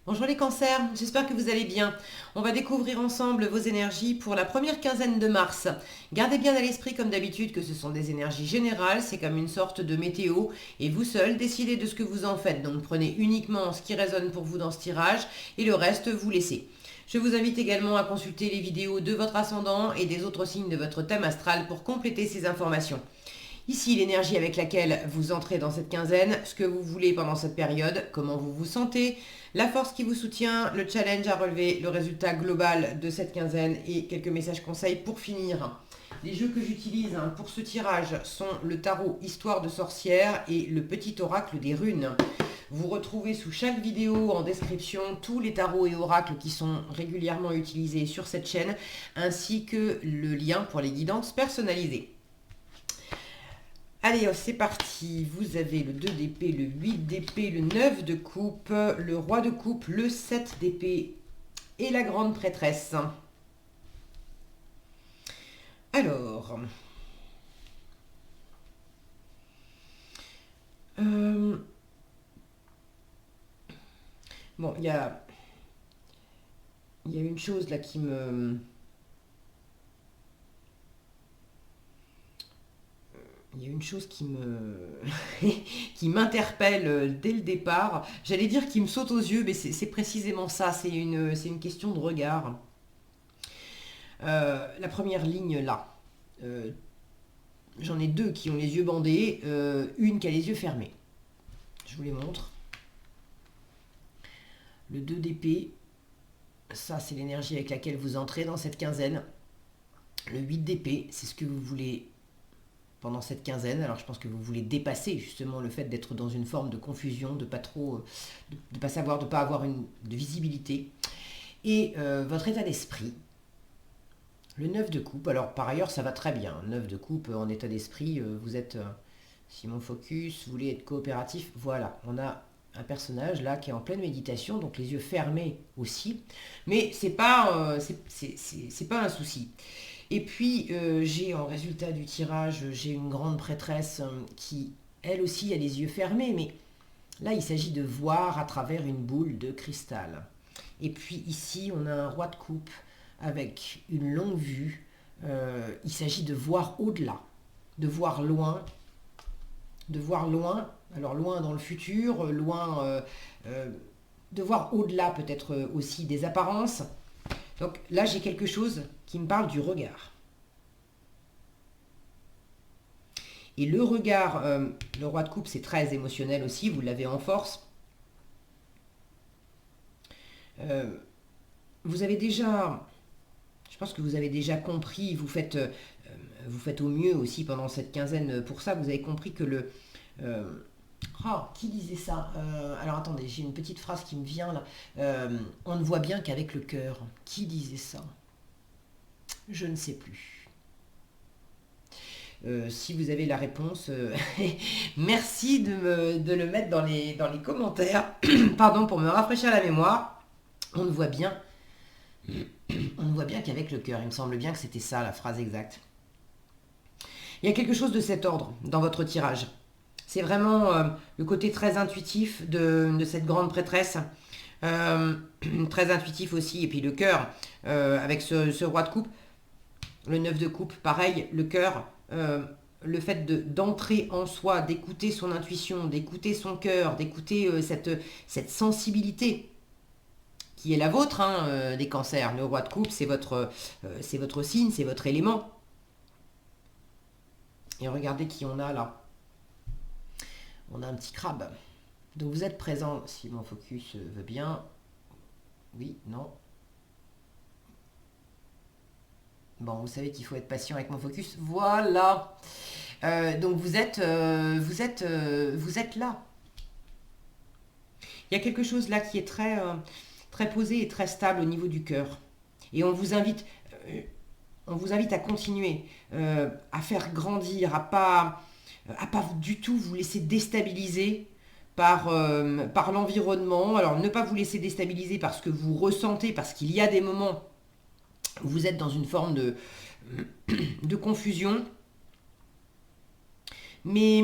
Bonjour les cancers, j'espère que vous allez bien. On va découvrir ensemble vos énergies pour la première quinzaine de mars. Gardez bien à l'esprit comme d'habitude que ce sont des énergies générales, c'est comme une sorte de météo et vous seul décidez de ce que vous en faites. Donc prenez uniquement ce qui résonne pour vous dans ce tirage et le reste vous laissez. Je vous invite également à consulter les vidéos de votre ascendant et des autres signes de votre thème astral pour compléter ces informations. Ici, l'énergie avec laquelle vous entrez dans cette quinzaine, ce que vous voulez pendant cette période, comment vous vous sentez, la force qui vous soutient, le challenge à relever, le résultat global de cette quinzaine et quelques messages conseils pour finir. Les jeux que j'utilise pour ce tirage sont le tarot Histoire de sorcière et le petit oracle des runes. Vous retrouvez sous chaque vidéo en description tous les tarots et oracles qui sont régulièrement utilisés sur cette chaîne, ainsi que le lien pour les guidances personnalisées. Allez, c'est parti. Vous avez le 2 d'épée, le 8 d'épée, le 9 de coupe, le roi de coupe, le 7 d'épée et la grande prêtresse. Alors, bon, il y a une chose là il y a une chose qui m'interpelle dès le départ. J'allais dire qui me saute aux yeux, mais c'est précisément ça. C'est une question de regard. La première ligne là. Euh, J'en ai deux qui ont les yeux bandés, une qui a les yeux fermés. Je vous les montre. Le 2 d'épée, ça c'est l'énergie avec laquelle vous entrez dans cette quinzaine. Le 8 d'épée, c'est ce que vous voulez pendant cette quinzaine. Alors je pense que vous voulez dépasser justement le fait d'être dans une forme de confusion, de pas trop, de pas savoir, de pas avoir de visibilité. Et votre état d'esprit, le 9 de coupe. Alors par ailleurs ça va très bien. 9 de coupe en état d'esprit, vous êtes, si mon focus, vous voulez être coopératif, voilà, on a un personnage là qui est en pleine méditation, donc les yeux fermés aussi, mais c'est pas un souci. Et puis, j'ai en résultat du tirage, j'ai une grande prêtresse qui, elle aussi, a les yeux fermés, mais là, il s'agit de voir à travers une boule de cristal. Et puis ici, on a un roi de coupe avec une longue vue. Il s'agit de voir au-delà, de voir loin, alors loin dans le futur, loin, de voir au-delà peut-être aussi des apparences. Donc là, j'ai quelque chose qui me parle du regard. Et le regard, le roi de coupe, c'est très émotionnel aussi, vous l'avez en force. Euh, vous avez déjà, je pense que vous avez déjà compris, vous faites au mieux aussi pendant cette quinzaine pour ça, vous avez compris que euh, qui disait ça alors attendez, j'ai une petite phrase qui me vient là. On ne voit bien qu'avec le cœur. Qui disait ça? Je ne sais plus. Si vous avez la réponse, merci de le mettre dans les commentaires. Pardon pour me rafraîchir la mémoire. On ne voit bien, on ne voit bien qu'avec le cœur. Il me semble bien que c'était ça la phrase exacte. Il y a quelque chose de cet ordre dans votre tirage. C'est vraiment le côté très intuitif de cette grande prêtresse. Euh, Très intuitif aussi. Et puis le cœur, avec ce roi de coupe. Le 9 de coupe, pareil, le cœur, le fait d'entrer en soi, d'écouter son intuition, d'écouter son cœur, d'écouter cette sensibilité qui est la vôtre, des cancers. Le roi de coupe, c'est votre signe, c'est votre élément. Et regardez qui on a là. On a un petit crabe. Donc vous êtes présent, si mon focus veut bien. Oui, non. Bon, vous savez qu'il faut être patient avec mon focus. Voilà. Donc vous êtes là. Il y a quelque chose là qui est très posé et très stable au niveau du cœur. Et euh, on vous invite à continuer, à faire grandir, à pas du tout vous laisser déstabiliser par l'environnement. Alors ne pas vous laisser déstabiliser par ce que vous ressentez, parce qu'il y a des moments où vous êtes dans une forme de confusion. Mais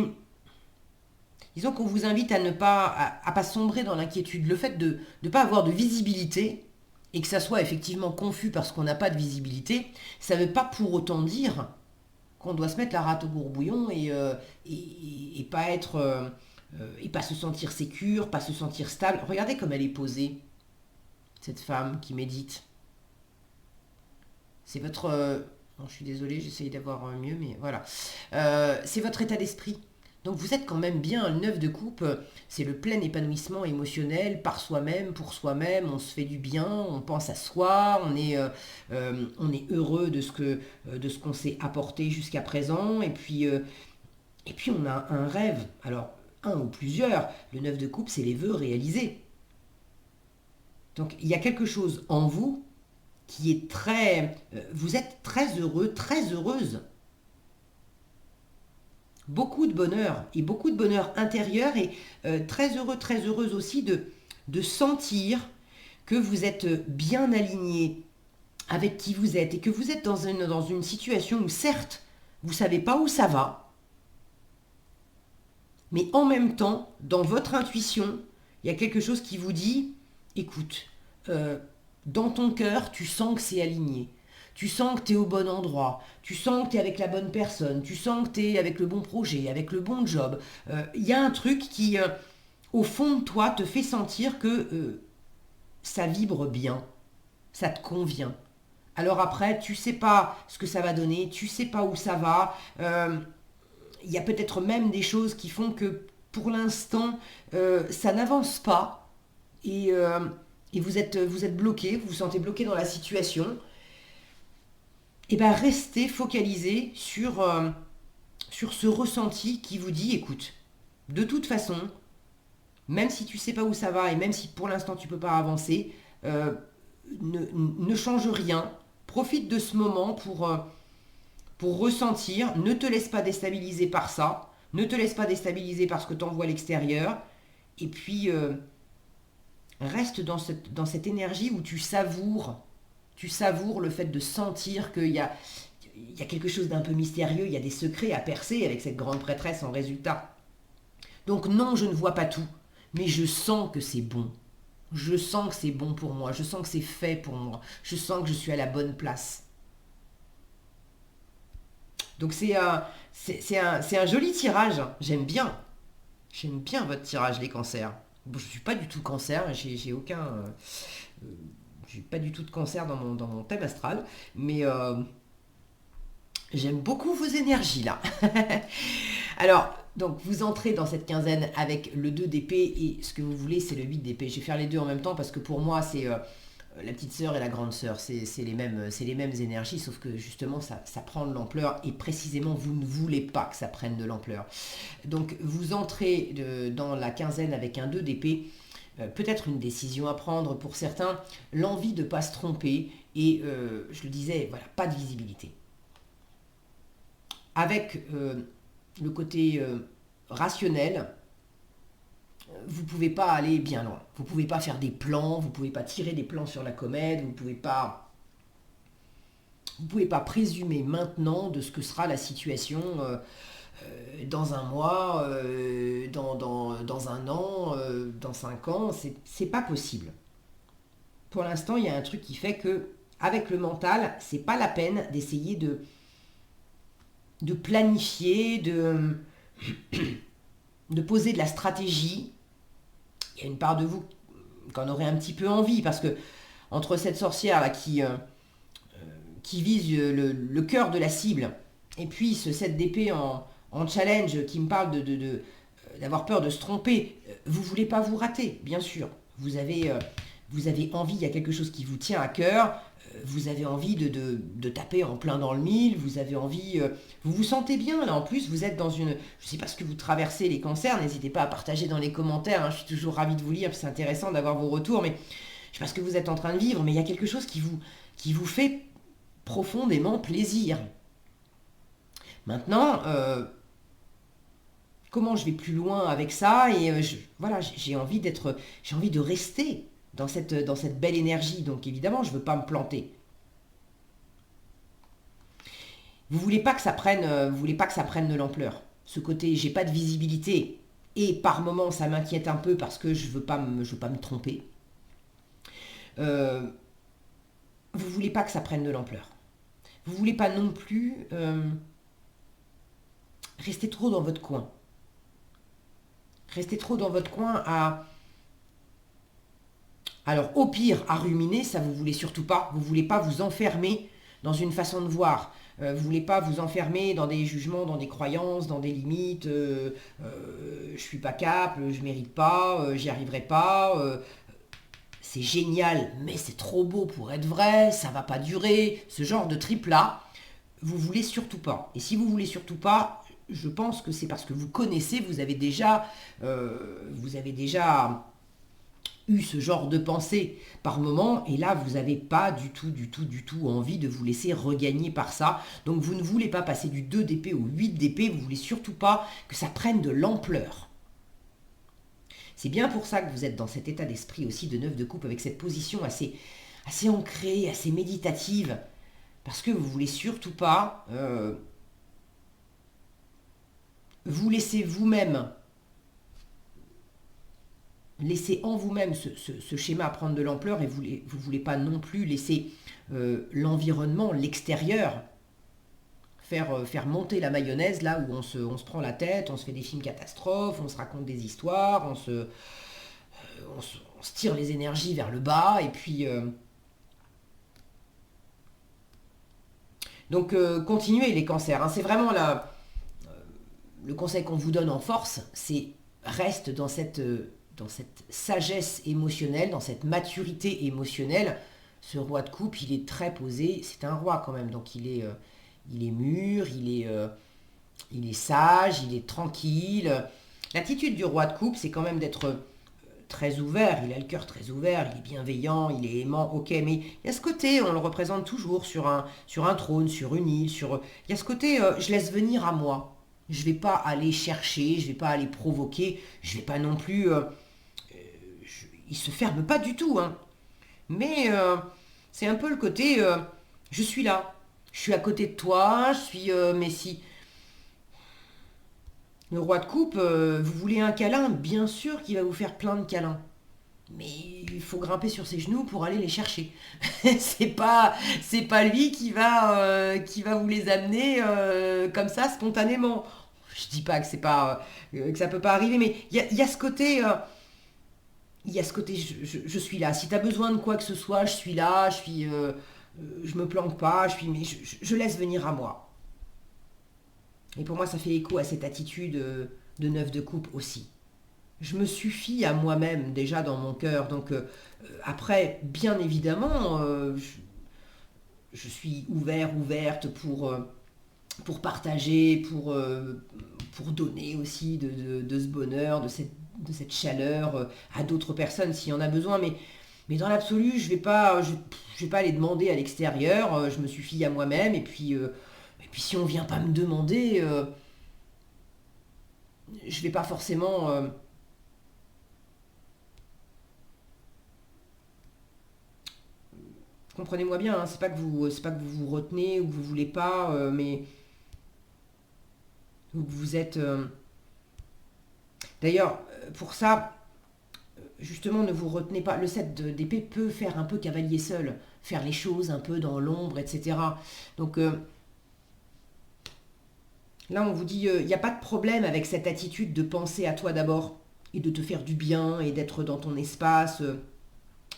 Disons qu'on vous invite à ne pas, à pas sombrer dans l'inquiétude. Le fait de ne pas avoir de visibilité, et que ça soit effectivement confus parce qu'on n'a pas de visibilité, ça ne veut pas pour autant dire qu'on doit se mettre la rate au courbouillon et pas être et pas se sentir sécure, pas se sentir stable. Regardez comme elle est posée, cette femme qui médite. C'est votre... bon, je suis désolée, j'essaye d'avoir mieux, mais voilà. C'est votre état d'esprit. Donc vous êtes quand même bien. Le 9 de coupe, c'est le plein épanouissement émotionnel par soi-même, pour soi-même. On se fait du bien, on pense à soi, on est heureux de ce qu'on s'est apporté jusqu'à présent. Et puis on a un rêve. Alors, un ou plusieurs. Le 9 de coupe, c'est les vœux réalisés. Donc il y a quelque chose en vous qui est très... vous êtes très heureux, très heureuse. Beaucoup de bonheur et beaucoup de bonheur intérieur et très heureux, très heureuse aussi de sentir que vous êtes bien aligné avec qui vous êtes et que vous êtes dans une situation où certes, vous ne savez pas où ça va, mais en même temps, dans votre intuition, il y a quelque chose qui vous dit, écoute, dans ton cœur, tu sens que c'est aligné. Tu sens que tu es au bon endroit, tu sens que tu es avec la bonne personne, tu sens que tu es avec le bon projet, avec le bon job. Il y a un truc qui, au fond de toi, te fait sentir que ça vibre bien, ça te convient. Alors après, tu sais pas ce que ça va donner, tu sais pas où ça va. Il y a peut-être même des choses qui font que pour l'instant, ça n'avance pas et vous êtes bloqué, vous vous sentez bloqué dans la situation. Et bien restez focalisé sur ce ressenti qui vous dit, écoute, de toute façon, même si tu sais pas où ça va et même si pour l'instant tu peux pas avancer, ne change rien, profite de ce moment pour ressentir, ne te laisse pas déstabiliser par ça, ne te laisse pas déstabiliser par ce que tu envoies à l'extérieur, et puis reste dans cette énergie où tu savoures le fait de sentir il y a quelque chose d'un peu mystérieux, il y a des secrets à percer avec cette grande prêtresse en résultat. Donc non, je ne vois pas tout, mais je sens que c'est bon. Je sens que c'est bon pour moi, je sens que c'est fait pour moi, je sens que je suis à la bonne place. Donc c'est un joli tirage, j'aime bien. J'aime bien votre tirage, les cancers. Bon, je ne suis pas du tout cancer, j'ai aucun... j'ai pas du tout de cancer dans mon thème astral, mais j'aime beaucoup vos énergies là. Alors, donc vous entrez dans cette quinzaine avec le 2 d'épée et ce que vous voulez c'est le 8 d'épée. Je vais faire les deux en même temps parce que pour moi c'est la petite sœur et la grande sœur, c'est les mêmes énergies sauf que justement ça prend de l'ampleur et précisément vous ne voulez pas que ça prenne de l'ampleur. Donc vous entrez dans la quinzaine avec un 2 d'épée. Peut-être une décision à prendre pour certains, l'envie de ne pas se tromper et, je le disais, voilà, pas de visibilité. Avec le côté rationnel, vous ne pouvez pas aller bien loin. Vous ne pouvez pas faire des plans, vous ne pouvez pas tirer des plans sur la comète, vous ne pouvez pas présumer maintenant de ce que sera la situation dans un mois, dans un an, dans 5 ans, c'est pas possible. Pour l'instant, il y a un truc qui fait que, avec le mental, c'est pas la peine d'essayer de planifier, de poser de la stratégie. Il y a une part de vous qui en aurait un petit peu envie, parce que entre cette sorcière là qui vise le cœur de la cible, et puis ce 7 d'épée en challenge qui me parle d'avoir peur de se tromper, vous ne voulez pas vous rater, bien sûr. Vous avez envie, il y a quelque chose qui vous tient à cœur, vous avez envie de taper en plein dans le mille, vous avez envie... vous vous sentez bien, là, en plus, vous êtes dans une... Je ne sais pas ce que vous traversez, les cancers, n'hésitez pas à partager dans les commentaires, hein, je suis toujours ravie de vous lire, c'est intéressant d'avoir vos retours, mais je ne sais pas ce que vous êtes en train de vivre, mais il y a quelque chose qui vous fait profondément plaisir. Maintenant, comment je vais plus loin avec ça et voilà, j'ai envie de rester dans cette belle énergie, donc évidemment je veux pas me planter. Vous voulez pas que ça prenne de l'ampleur. Ce côté j'ai pas de visibilité, et par moments ça m'inquiète un peu parce que je veux pas me tromper. Euh, vous voulez pas que ça prenne de l'ampleur. Vous voulez pas non plus rester trop dans votre coin. Rester trop dans votre coin à... Alors au pire, à ruminer, ça vous voulez surtout pas. Vous voulez pas vous enfermer dans une façon de voir. Vous voulez pas vous enfermer dans des jugements, dans des croyances, dans des limites. Je suis pas capable, je mérite pas, j'y arriverai pas. C'est génial, mais c'est trop beau pour être vrai, ça va pas durer. Ce genre de trip là, vous voulez surtout pas. Et si vous voulez surtout pas, je pense que c'est parce que vous connaissez, vous avez déjà eu ce genre de pensée par moment, et là vous n'avez pas du tout envie de vous laisser regagner par ça. Donc vous ne voulez pas passer du 2 d'épée au 8 d'épée, vous voulez surtout pas que ça prenne de l'ampleur. C'est bien pour ça que vous êtes dans cet état d'esprit aussi de 9 de coupe, avec cette position assez ancrée, assez méditative, parce que vous voulez surtout pas vous laisser vous-même, laisser en vous-même ce schéma prendre de l'ampleur, et vous ne voulez pas non plus laisser l'environnement, l'extérieur, faire monter la mayonnaise là où on se prend la tête, on se fait des films catastrophes, on se raconte des histoires, on se tire les énergies vers le bas, et puis... donc continuez les cancers, hein, c'est vraiment le conseil qu'on vous donne en force, c'est reste dans cette sagesse émotionnelle, dans cette maturité émotionnelle. Ce roi de coupe, il est très posé, c'est un roi quand même, donc il est mûr, il est sage, il est tranquille. L'attitude du roi de coupe, c'est quand même d'être très ouvert, il a le cœur très ouvert, il est bienveillant, il est aimant, ok, mais il y a ce côté, on le représente toujours sur un trône, sur une île, il y a ce côté, je laisse venir à moi. Je ne vais pas aller chercher, je ne vais pas aller provoquer, je ne vais pas non plus... il se ferme pas du tout, hein. Mais c'est un peu le côté, je suis là, je suis à côté de toi, je suis... mais si le roi de coupe, vous voulez un câlin, bien sûr qu'il va vous faire plein de câlins. Mais il faut grimper sur ses genoux pour aller les chercher. c'est pas, c'est pas lui qui va vous les amener comme ça spontanément. Je dis pas que c'est pas que ça peut pas arriver, mais il y a ce côté, je suis là. Si tu as besoin de quoi que ce soit, je suis là. Je me planque pas. Mais je laisse venir à moi. Et pour moi, ça fait écho à cette attitude de 9 de coupe aussi. Je me suffis à moi-même déjà dans mon cœur. Donc après, bien évidemment, je suis ouverte pour partager, pour donner aussi de ce bonheur, de cette chaleur à d'autres personnes s'il y en a besoin. Mais dans l'absolu, je vais pas aller demander à l'extérieur. Je me suffis à moi-même. Et puis si on vient pas me demander, je vais pas forcément... comprenez-moi bien, hein, c'est pas que vous vous retenez ou que vous voulez pas, mais vous êtes... D'ailleurs, pour ça, justement, ne vous retenez pas. Le 7 d'épée peut faire un peu cavalier seul, faire les choses un peu dans l'ombre, etc. Donc là, on vous dit, il n'y a pas de problème avec cette attitude de penser à toi d'abord et de te faire du bien et d'être dans ton espace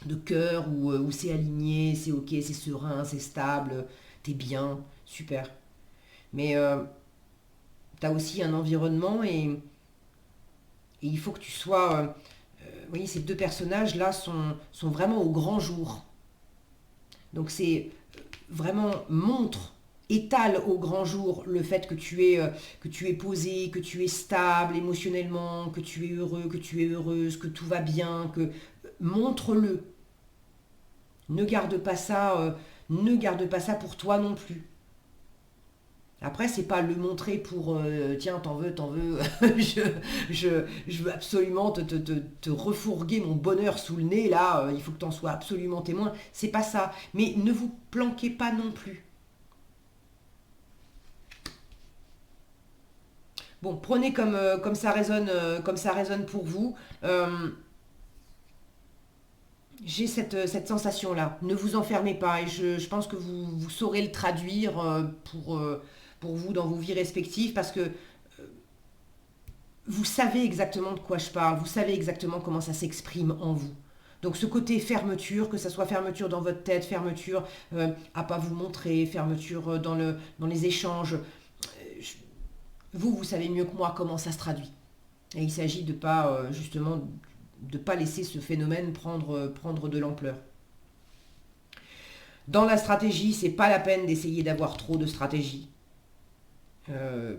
de cœur où c'est aligné, c'est ok, c'est serein, c'est stable, t'es bien, super. Mais t'as aussi un environnement et il faut que tu sois... vous voyez, ces deux personnages-là sont vraiment au grand jour. Donc c'est vraiment montre, étale au grand jour le fait que tu es posé, que tu es stable émotionnellement, que tu es heureux, que tu es heureuse, que tout va bien, que montre-le. Ne garde pas ça, ne garde pas ça pour toi non plus. Après, c'est pas le montrer pour tiens, t'en veux, je, je veux absolument te refourguer mon bonheur sous le nez, là, il faut que t'en sois absolument témoin. C'est pas ça. Mais ne vous planquez pas non plus. Bon, prenez comme ça résonne pour vous. J'ai cette sensation-là. Ne vous enfermez pas et je pense que vous saurez le traduire pour vous dans vos vies respectives parce que vous savez exactement de quoi je parle, vous savez exactement comment ça s'exprime en vous. Donc ce côté fermeture, que ça soit fermeture dans votre tête, fermeture à pas vous montrer, fermeture dans les échanges, vous savez mieux que moi comment ça se traduit. Et il s'agit de pas justement de pas laisser ce phénomène prendre de l'ampleur. Dans la stratégie, c'est pas la peine d'essayer d'avoir trop de stratégie. Euh,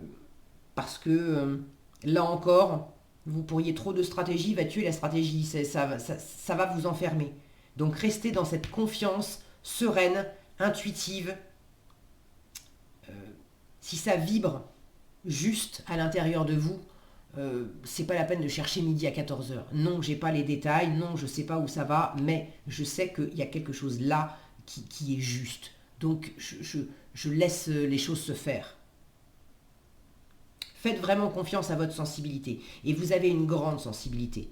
Parce que là encore, vous pourriez trop de stratégie va tuer la stratégie, ça va vous enfermer. Donc restez dans cette confiance sereine, intuitive. Euh, Si ça vibre juste à l'intérieur de vous, c'est pas la peine de chercher midi à 14 heures. Non, j'ai pas les détails, non, je sais pas où ça va, mais je sais qu'il y a quelque chose là qui est juste. Donc je laisse les choses se faire. Faites vraiment confiance à votre sensibilité. Et vous avez une grande sensibilité.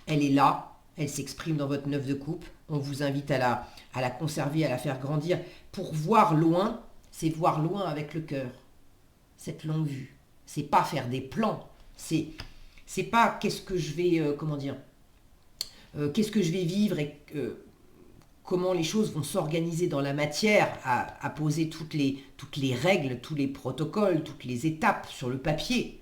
Elle est là, elle s'exprime dans votre neuf de coupe. On vous invite à la conserver, à la faire grandir. Pour voir loin, c'est voir loin avec le cœur. Cette longue vue. C'est pas faire des plans. C'est pas qu'est-ce que je vais, comment dire, qu'est-ce que je vais vivre et comment les choses vont s'organiser dans la matière, à poser toutes les règles, tous les protocoles, toutes les étapes sur le papier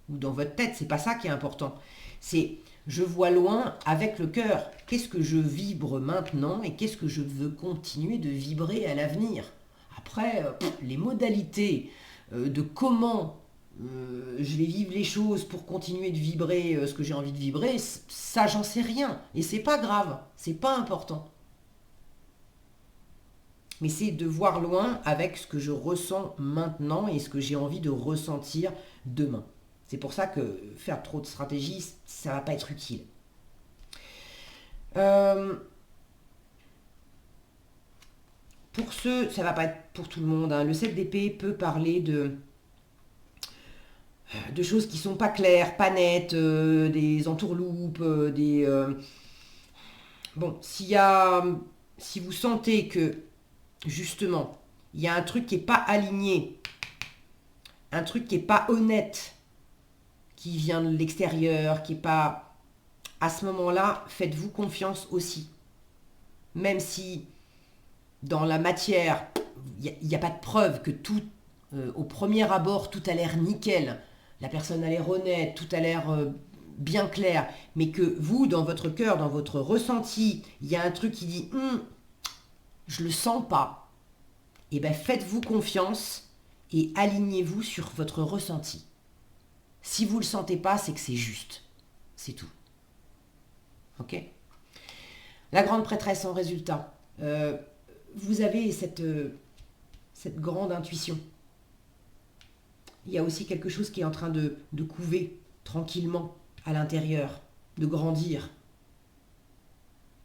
ou dans votre tête. C'est pas ça qui est important. C'est je vois loin avec le cœur. Qu'est-ce que je vibre maintenant et qu'est-ce que je veux continuer de vibrer à l'avenir. Après, les modalités de comment je vais vivre les choses pour continuer de vibrer ce que j'ai envie de vibrer, ça j'en sais rien. Et c'est pas grave, c'est pas important. Mais c'est de voir loin avec ce que je ressens maintenant et ce que j'ai envie de ressentir demain. C'est pour ça que faire trop de stratégie, ça va pas être utile. Euh, pour ceux, ça va pas être pour tout le monde, hein, le 7 d'épée peut parler de choses qui sont pas claires, pas nettes, des entourloupes, bon, si vous sentez que, justement, il y a un truc qui est pas aligné, un truc qui est pas honnête, qui vient de l'extérieur, qui est pas... À ce moment-là, faites-vous confiance aussi. Même si, dans la matière, il n'y a pas de preuve que tout, au premier abord, tout a l'air nickel. La personne a l'air honnête, tout a l'air bien clair. Mais que vous, dans votre cœur, dans votre ressenti, il y a un truc qui dit je le sens pas. Et bien, faites-vous confiance et alignez-vous sur votre ressenti. Si vous ne le sentez pas, c'est que c'est juste. C'est tout. Ok ? La grande prêtresse en résultat. Vous avez cette grande intuition. Il y a aussi quelque chose qui est en train de couver tranquillement à l'intérieur, de grandir.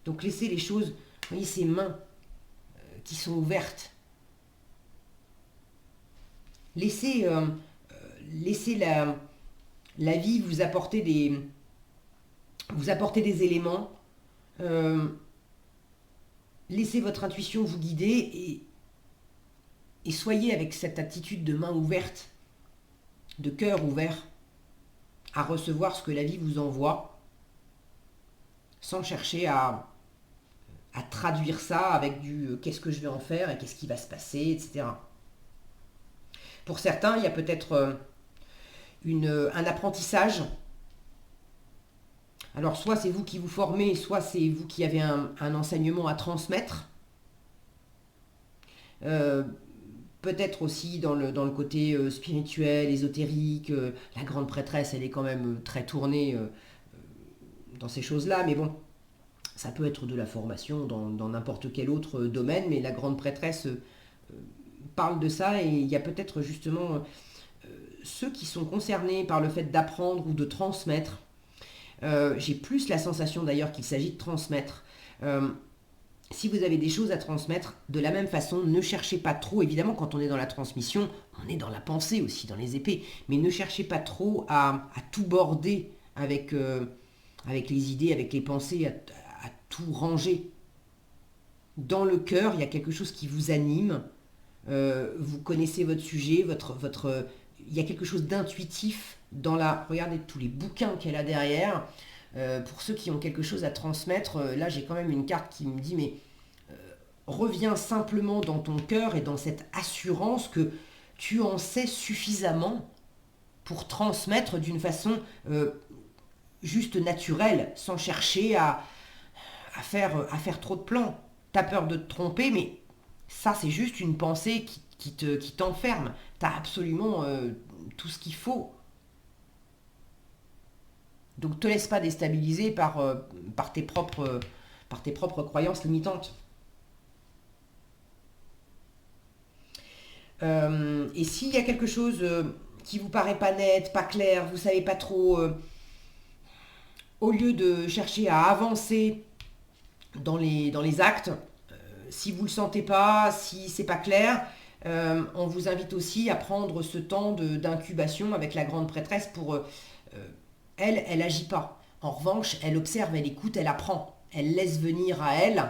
Donc laissez les choses, vous voyez ces mains qui sont ouvertes. Laissez la vie vous apporter des éléments. Laissez votre intuition vous guider et soyez avec cette attitude de main ouverte, de cœur ouvert, à recevoir ce que la vie vous envoie, sans chercher à traduire ça avec du qu'est-ce que je vais en faire et qu'est-ce qui va se passer, etc. Pour certains, il y a peut-être un apprentissage. Alors soit c'est vous qui vous formez, soit c'est vous qui avez un enseignement à transmettre. Peut-être aussi dans le côté spirituel, ésotérique. La grande prêtresse, elle est quand même très tournée dans ces choses-là. Mais bon, ça peut être de la formation dans n'importe quel autre domaine. Mais la grande prêtresse parle de ça. Et il y a peut-être justement ceux qui sont concernés par le fait d'apprendre ou de transmettre. J'ai plus la sensation d'ailleurs qu'il s'agit de transmettre. si vous avez des choses à transmettre, de la même façon, ne cherchez pas trop, évidemment quand on est dans la transmission, on est dans la pensée aussi, dans les épées, mais ne cherchez pas trop à tout border avec, avec les idées, avec les pensées, à tout ranger. Dans le cœur, il y a quelque chose qui vous anime, vous connaissez votre sujet, il y a quelque chose d'intuitif dans la... Regardez tous les bouquins qu'elle a derrière. Pour ceux qui ont quelque chose à transmettre, là j'ai quand même une carte qui me dit mais reviens simplement dans ton cœur et dans cette assurance que tu en sais suffisamment pour transmettre d'une façon juste naturelle, sans chercher à faire trop de plans. T'as peur de te tromper, mais ça c'est juste une pensée qui t'enferme. T'as absolument tout ce qu'il faut. Donc te laisse pas déstabiliser par tes propres croyances limitantes. Et s'il y a quelque chose qui vous paraît pas net, pas clair, vous savez pas trop, au lieu de chercher à avancer dans les actes, si vous ne le sentez pas, si c'est pas clair, on vous invite aussi à prendre ce temps d'incubation avec la grande prêtresse pour... elle n'agit pas. En revanche, elle observe, elle écoute, elle apprend. Elle laisse venir à elle.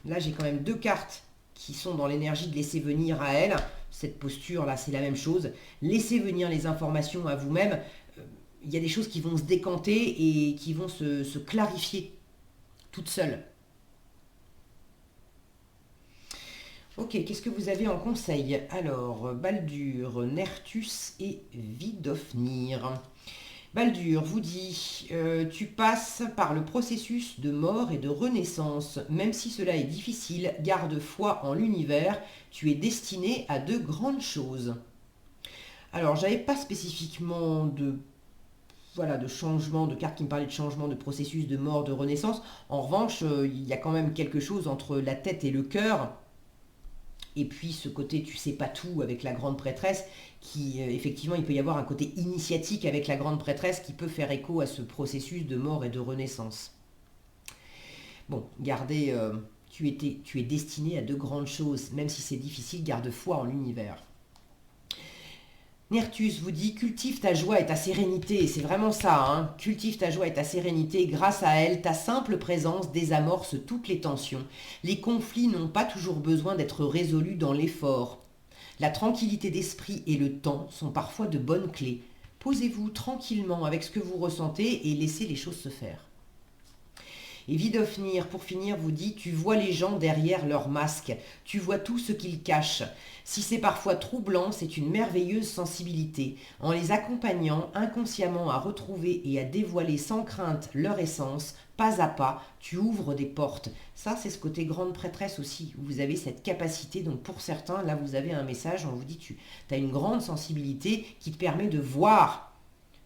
Là, j'ai quand même 2 cartes qui sont dans l'énergie de laisser venir à elle. Cette posture-là, c'est la même chose. Laissez venir les informations à vous-même. Il y a des choses qui vont se décanter et qui vont se clarifier toutes seules. Ok, qu'est-ce que vous avez en conseil? Alors, Baldur, Nertus et Vidofnir. Baldur vous dit, tu passes par le processus de mort et de renaissance. Même si cela est difficile, garde foi en l'univers, tu es destiné à de grandes choses. Alors, j'avais pas spécifiquement de changement, de cartes qui me parlaient de changement, de processus de mort, de renaissance. En revanche, il y a quand même quelque chose entre la tête et le cœur. Et puis ce côté tu sais pas tout avec la grande prêtresse, qui effectivement il peut y avoir un côté initiatique avec la grande prêtresse qui peut faire écho à ce processus de mort et de renaissance. Bon, gardez, tu es destiné à de grandes choses, même si c'est difficile, garde foi en l'univers. Nertus vous dit, cultive ta joie et ta sérénité, c'est vraiment ça, hein. Cultive ta joie et ta sérénité, grâce à elle, ta simple présence désamorce toutes les tensions. Les conflits n'ont pas toujours besoin d'être résolus dans l'effort. La tranquillité d'esprit et le temps sont parfois de bonnes clés. Posez-vous tranquillement avec ce que vous ressentez et laissez les choses se faire. Et Vidofnir, pour finir, vous dit, tu vois les gens derrière leur masque, tu vois tout ce qu'ils cachent. Si c'est parfois troublant, c'est une merveilleuse sensibilité. En les accompagnant inconsciemment à retrouver et à dévoiler sans crainte leur essence, pas à pas, tu ouvres des portes. Ça, c'est ce côté grande prêtresse aussi. Vous avez cette capacité, donc pour certains, là vous avez un message, on vous dit, tu as une grande sensibilité qui te permet de voir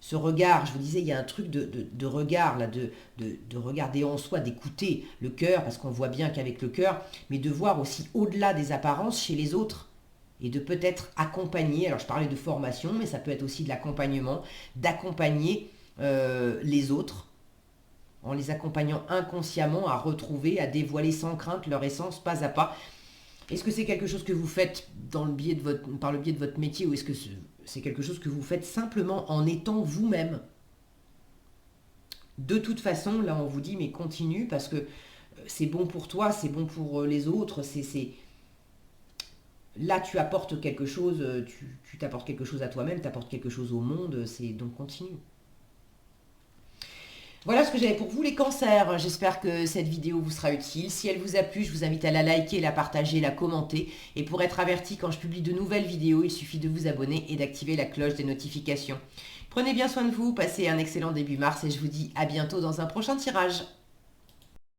ce regard. Je vous disais, il y a un truc de regard, là, de regarder en soi, d'écouter le cœur, parce qu'on voit bien qu'avec le cœur, mais de voir aussi au-delà des apparences chez les autres, et de peut-être accompagner, alors je parlais de formation, mais ça peut être aussi de l'accompagnement, d'accompagner les autres, en les accompagnant inconsciemment à retrouver, à dévoiler sans crainte leur essence pas à pas. Est-ce que c'est quelque chose que vous faites par le biais de votre métier, ou est-ce que c'est quelque chose que vous faites simplement en étant vous-même? De toute façon, là on vous dit, mais continue, parce que c'est bon pour toi, c'est bon pour les autres, là tu apportes quelque chose, tu t'apportes quelque chose à toi-même, tu apportes quelque chose au monde, donc continue. Voilà ce que j'avais pour vous les cancers. J'espère que cette vidéo vous sera utile. Si elle vous a plu, je vous invite à la liker, la partager, la commenter. Et pour être averti quand je publie de nouvelles vidéos, il suffit de vous abonner et d'activer la cloche des notifications. Prenez bien soin de vous, passez un excellent début mars et je vous dis à bientôt dans un prochain tirage.